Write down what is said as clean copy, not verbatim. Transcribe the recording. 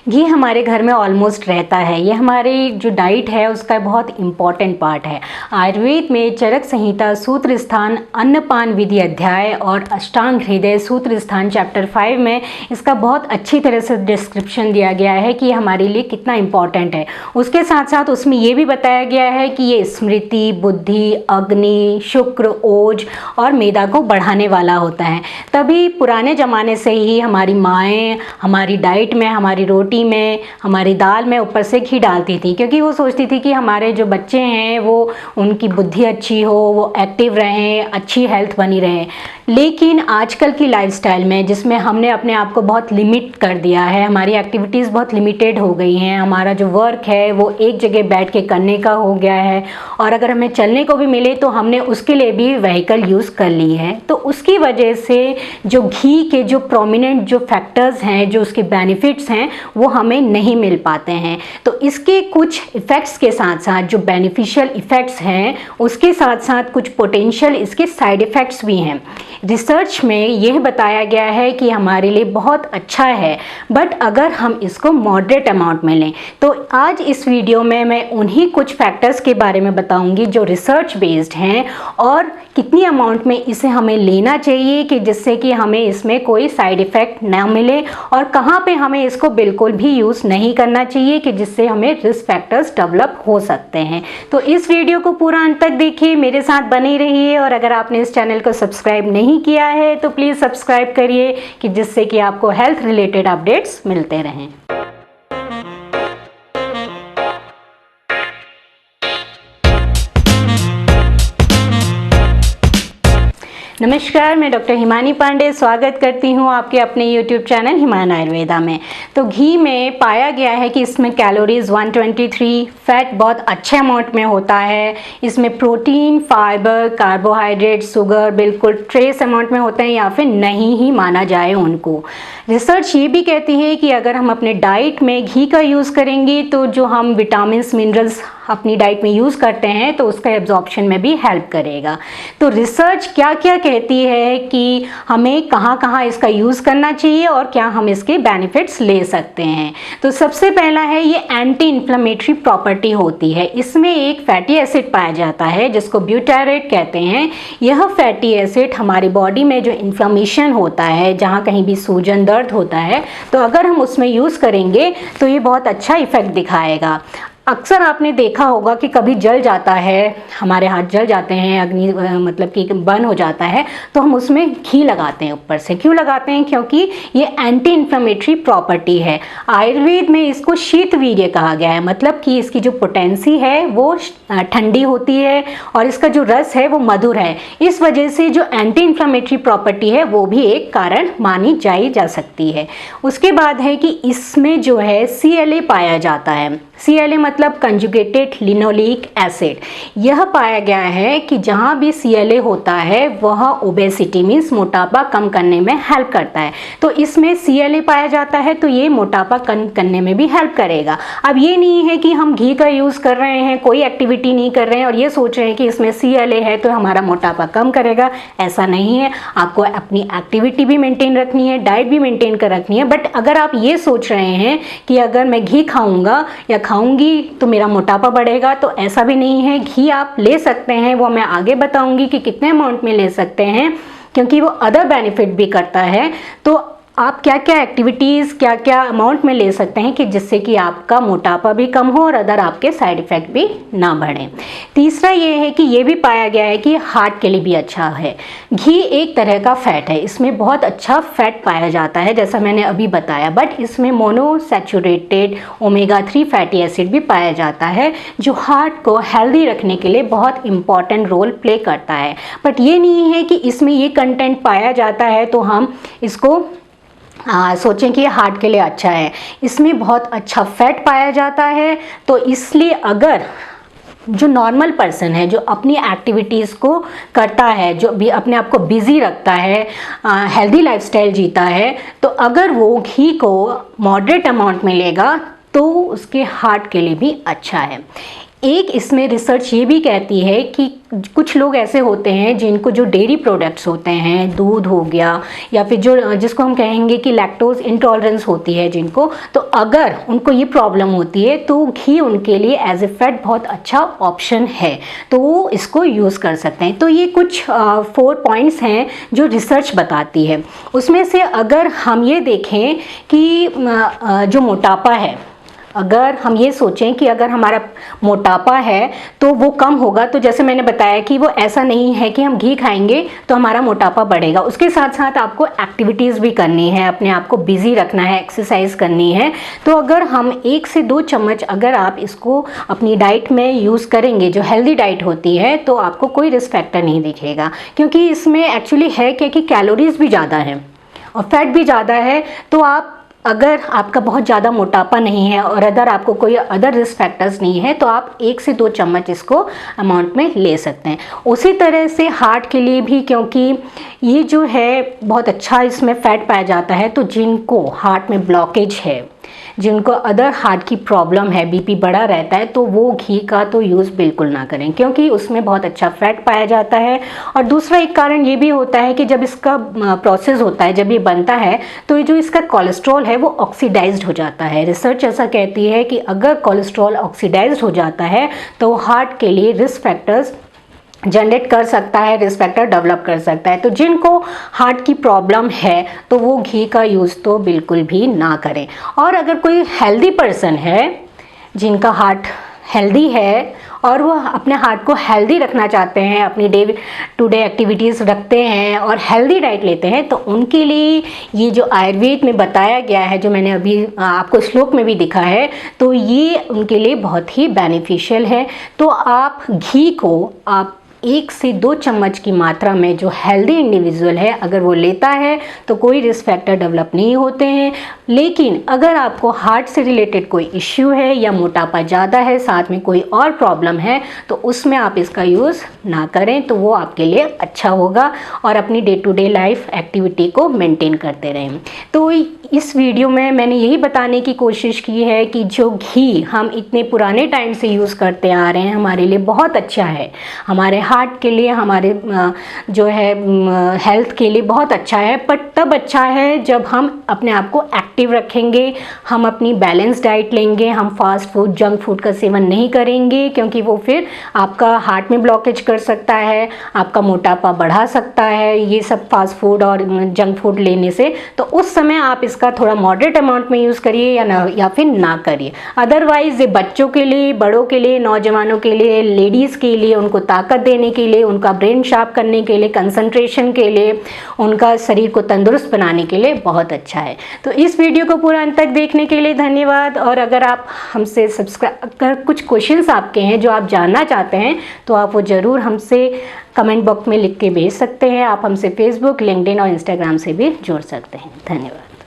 घी हमारे घर में ऑलमोस्ट रहता है। ये हमारी जो डाइट है उसका बहुत इम्पॉर्टेंट पार्ट है। आयुर्वेद में चरक संहिता सूत्र स्थान अन्नपान विधि अध्याय और अष्टांग हृदय सूत्र स्थान चैप्टर 5 में इसका बहुत अच्छी तरह से डिस्क्रिप्शन दिया गया है कि ये हमारे लिए कितना इम्पॉर्टेंट है। उसके साथ साथ उसमें ये भी बताया गया है कि ये स्मृति, बुद्धि, अग्नि, शुक्र, ओज और मेधा को बढ़ाने वाला होता है। तभी पुराने ज़माने से ही हमारी माएँ हमारी डाइट में, हमारी रोटी में, हमारी दाल में ऊपर से घी डालती थी, क्योंकि वो सोचती थी कि हमारे जो बच्चे हैं वो उनकी बुद्धि अच्छी हो, वो एक्टिव रहें, अच्छी हेल्थ बनी रहे। लेकिन आजकल की लाइफस्टाइल में जिसमें हमने अपने आप को बहुत लिमिट कर दिया है, हमारी एक्टिविटीज़ बहुत लिमिटेड हो गई हैं, हमारा जो वर्क है वो एक जगह बैठ के करने का हो गया है, और अगर हमें चलने को भी मिले तो हमने उसके लिए भी व्हीकल यूज़ कर ली है। तो उसकी वजह से जो घी के जो प्रोमिनेंट जो फैक्टर्स हैं, जो उसके बेनिफिट्स हैं, वो हमें नहीं मिल पाते हैं। तो इसके कुछ इफ़ेक्ट्स के साथ साथ जो बेनिफिशियल इफ़ेक्ट्स हैं उसके साथ साथ कुछ पोटेंशियल इसके साइड इफ़ेक्ट्स भी हैं। रिसर्च में यह बताया गया है कि हमारे लिए बहुत अच्छा है, बट अगर हम इसको मॉडरेट अमाउंट में लें। तो आज इस वीडियो में मैं उन्हीं कुछ फैक्टर्स के बारे में बताऊंगी जो रिसर्च बेस्ड हैं, और कितनी अमाउंट में इसे हमें लेना चाहिए कि जिससे कि हमें इसमें कोई साइड इफ़ेक्ट ना मिले, और कहाँ पे हमें इसको बिल्कुल भी यूज़ नहीं करना चाहिए कि जिससे हमें रिस्क फैक्टर्स डेवलप हो सकते हैं। तो इस वीडियो को पूरा अंत तक देखिए, मेरे साथ बने रहिए, और अगर आपने इस चैनल को सब्सक्राइब नहीं किया है तो प्लीज़ सब्सक्राइब करिए कि जिससे कि आपको हेल्थ रिलेटेड अपडेट्स मिलते रहें। नमस्कार, मैं डॉक्टर हिमानी पांडे स्वागत करती हूँ आपके अपने YouTube चैनल हिमान आयुर्वेदा में। तो घी में पाया गया है कि इसमें कैलोरीज 123, फैट बहुत अच्छे अमाउंट में होता है, इसमें प्रोटीन, फाइबर, कार्बोहाइड्रेट, शुगर बिल्कुल ट्रेस अमाउंट में होते हैं या फिर नहीं ही माना जाए उनको। रिसर्च ये भी कहती है कि अगर हम अपने डाइट में घी का यूज़ करेंगे तो जो हम विटामिन मिनरल्स अपनी डाइट में यूज़ करते हैं तो उसका एब्जॉर्प्शन में भी हेल्प करेगा। तो रिसर्च क्या क्या कहती है कि हमें कहाँ कहाँ इसका यूज़ करना चाहिए और क्या हम इसके बेनिफिट्स ले सकते हैं। तो सबसे पहला है, ये एंटी इन्फ्लेमेटरी प्रॉपर्टी होती है। इसमें एक फैटी एसिड पाया जाता है जिसको ब्यूटारेट कहते हैं। यह फैटी एसिड हमारी बॉडी में जो इन्फ्लेमेशन होता है, जहाँ कहीं भी सूजन, दर्द होता है, तो अगर हम उसमें यूज़ करेंगे तो ये बहुत अच्छा इफेक्ट दिखाएगा। अक्सर आपने देखा होगा कि कभी जल जाता है, हमारे हाथ जल जाते हैं, अग्नि मतलब कि बर्न हो जाता है, तो हम उसमें घी लगाते हैं ऊपर से। क्यों लगाते हैं? क्योंकि ये एंटी इन्फ्लेमेटरी प्रॉपर्टी है। आयुर्वेद में इसको शीतवीर्य कहा गया है, मतलब कि इसकी जो पोटेंसी है वो ठंडी होती है और इसका जो रस है वो मधुर है। इस वजह से जो एंटी इन्फ्लेमेटरी प्रॉपर्टी है वो भी एक कारण मानी जा सकती है। उसके बाद है कि इसमें जो है CLA पाया जाता है। CLA मतलब कंजुगेटेड लिनोलिक एसिड। यह पाया गया है कि जहाँ भी CLA होता है वह ओबेसिटी मीन्स मोटापा कम करने में हेल्प करता है। तो इसमें CLA पाया जाता है तो ये मोटापा कम करने में भी हेल्प करेगा। अब ये नहीं है कि हम घी का यूज़ कर रहे हैं, कोई एक्टिविटी नहीं कर रहे हैं और ये सोच रहे हैं कि इसमें CLA है तो हमारा मोटापा कम करेगा। ऐसा नहीं है। आपको अपनी एक्टिविटी भी मेंटेन रखनी है, डाइट भी मेंटेन कर रखनी है। बट अगर आप ये सोच रहे हैं कि अगर मैं घी खाऊंगा या खाऊंगी तो मेरा मोटापा बढ़ेगा, तो ऐसा भी नहीं है। घी आप ले सकते हैं, वो मैं आगे बताऊंगी कि कितने अमाउंट में ले सकते हैं, क्योंकि वो अदर बेनिफिट भी करता है। तो आप क्या क्या एक्टिविटीज़, क्या क्या अमाउंट में ले सकते हैं कि जिससे कि आपका मोटापा भी कम हो और अदर आपके साइड इफ़ेक्ट भी ना बढ़े। तीसरा ये है कि ये भी पाया गया है कि हार्ट के लिए भी अच्छा है। घी एक तरह का फैट है, इसमें बहुत अच्छा फैट पाया जाता है जैसा मैंने अभी बताया, बट इसमें मोनोसैचुरेटेड ओमेगा 3 फैटी एसिड भी पाया जाता है जो हार्ट को हेल्दी रखने के लिए बहुत इंपॉर्टेंट रोल प्ले करता है। बट ये नहीं है कि इसमें ये कंटेंट पाया जाता है तो हम इसको सोचें कि हार्ट के लिए अच्छा है। इसमें बहुत अच्छा फैट पाया जाता है, तो इसलिए अगर जो नॉर्मल पर्सन है, जो अपनी एक्टिविटीज़ को करता है, जो भी अपने आप को बिज़ी रखता है, हेल्दी लाइफस्टाइल जीता है, तो अगर वो घी को मॉडरेट अमाउंट में लेगा तो उसके हार्ट के लिए भी अच्छा है। एक इसमें रिसर्च ये भी कहती है कि कुछ लोग ऐसे होते हैं जिनको जो डेयरी प्रोडक्ट्स होते हैं, दूध हो गया या फिर जो जिसको हम कहेंगे कि लैक्टोज इंटॉलरेंस होती है जिनको, तो अगर उनको ये प्रॉब्लम होती है तो घी उनके लिए एज ए फैट बहुत अच्छा ऑप्शन है, तो वो इसको यूज़ कर सकते हैं। तो ये कुछ 4 पॉइंट्स हैं जो रिसर्च बताती है। उसमें से अगर हम ये देखें कि जो मोटापा है, अगर हम ये सोचें कि अगर हमारा मोटापा है तो वो कम होगा, तो जैसे मैंने बताया कि वो ऐसा नहीं है कि हम घी खाएंगे तो हमारा मोटापा बढ़ेगा। उसके साथ साथ आपको एक्टिविटीज़ भी करनी है, अपने आप को बिजी रखना है, एक्सरसाइज करनी है। तो अगर हम 1 से 2 चम्मच अगर आप इसको अपनी डाइट में यूज़ करेंगे, जो हेल्दी डाइट होती है, तो आपको कोई रिस्क फैक्टर नहीं दिखेगा, क्योंकि इसमें एक्चुअली है क्या कि कैलोरीज भी ज़्यादा है और फैट भी ज़्यादा है। तो आप अगर आपका बहुत ज़्यादा मोटापा नहीं है और अगर आपको कोई अदर रिस्क फैक्टर्स नहीं है तो आप 1 से 2 चम्मच इसको अमाउंट में ले सकते हैं। उसी तरह से हार्ट के लिए भी, क्योंकि ये जो है बहुत अच्छा इसमें फैट पाया जाता है, तो जिनको हार्ट में ब्लॉकेज है, जिनको अदर हार्ट की प्रॉब्लम है, बीपी बढ़ा रहता है, तो वो घी का तो यूज़ बिल्कुल ना करें, क्योंकि उसमें बहुत अच्छा फैट पाया जाता है। और दूसरा एक कारण ये भी होता है कि जब इसका प्रोसेस होता है, जब ये बनता है, तो ये जो इसका कोलेस्ट्रॉल है वो ऑक्सीडाइज्ड हो जाता है। रिसर्च ऐसा कहती है कि अगर कोलेस्ट्रॉल ऑक्सीडाइज्ड हो जाता है तो हार्ट के लिए रिस्क फैक्टर्स जनरेट कर सकता है, रिस्क फैक्टर डेवलप कर सकता है। तो जिनको हार्ट की प्रॉब्लम है तो वो घी का यूज़ तो बिल्कुल भी ना करें। और अगर कोई हेल्दी पर्सन है, जिनका हार्ट हेल्दी है और वो अपने हार्ट को हेल्दी रखना चाहते हैं, अपनी डे टू डे एक्टिविटीज़ रखते हैं और हेल्दी डाइट लेते हैं, तो उनके लिए ये जो आयुर्वेद में बताया गया है, जो मैंने अभी आपको श्लोक में भी दिखा है, तो ये उनके लिए बहुत ही बेनिफिशियल है। तो आप घी को आप 1 से 2 चम्मच की मात्रा में, जो हेल्दी इंडिविजुअल है अगर वो लेता है तो कोई रिस्क फैक्टर डेवलप नहीं होते हैं। लेकिन अगर आपको हार्ट से रिलेटेड कोई इश्यू है या मोटापा ज़्यादा है, साथ में कोई और प्रॉब्लम है, तो उसमें आप इसका यूज़ ना करें, तो वो आपके लिए अच्छा होगा और अपनी day to day life activity को मेंटेन करते रहें। तो इस वीडियो में मैंने यही बताने की कोशिश की है कि जो घी हम इतने पुराने टाइम से यूज़ करते आ रहे हैं, हमारे लिए बहुत अच्छा है, हमारे हार्ट के लिए, हमारे जो है हेल्थ के लिए बहुत अच्छा है। पर तब अच्छा है जब हम अपने आप को एक्टिव रखेंगे, हम अपनी बैलेंस डाइट लेंगे, हम फास्ट फूड, जंक फूड का सेवन नहीं करेंगे, क्योंकि वो फिर आपका हार्ट में ब्लॉकेज कर सकता है, आपका मोटापा बढ़ा सकता है, ये सब फास्ट फूड और जंक फूड लेने से। तो उस समय आप इसका थोड़ा मॉडरेट अमाउंट में यूज़ करिए या फिर ना करिए। अदरवाइज ये बच्चों के लिए, बड़ों के लिए, नौजवानों के लिए, लेडीज़ के लिए, उनको ताकत देने के लिए, उनका ब्रेन शार्प करने के लिए, कंसंट्रेशन के लिए, उनका शरीर को तंदुरुस्त बनाने के लिए बहुत अच्छा है। तो इस वीडियो को पूरा अंत तक देखने के लिए धन्यवाद। और अगर आप हमसे अगर कुछ क्वेश्चंस आपके हैं जो आप जानना चाहते हैं, तो आप वो ज़रूर हमसे कमेंट बॉक्स में लिख के भेज सकते हैं। आप हमसे फेसबुक, लिंक्डइन और इंस्टाग्राम से भी जुड़ सकते हैं। धन्यवाद।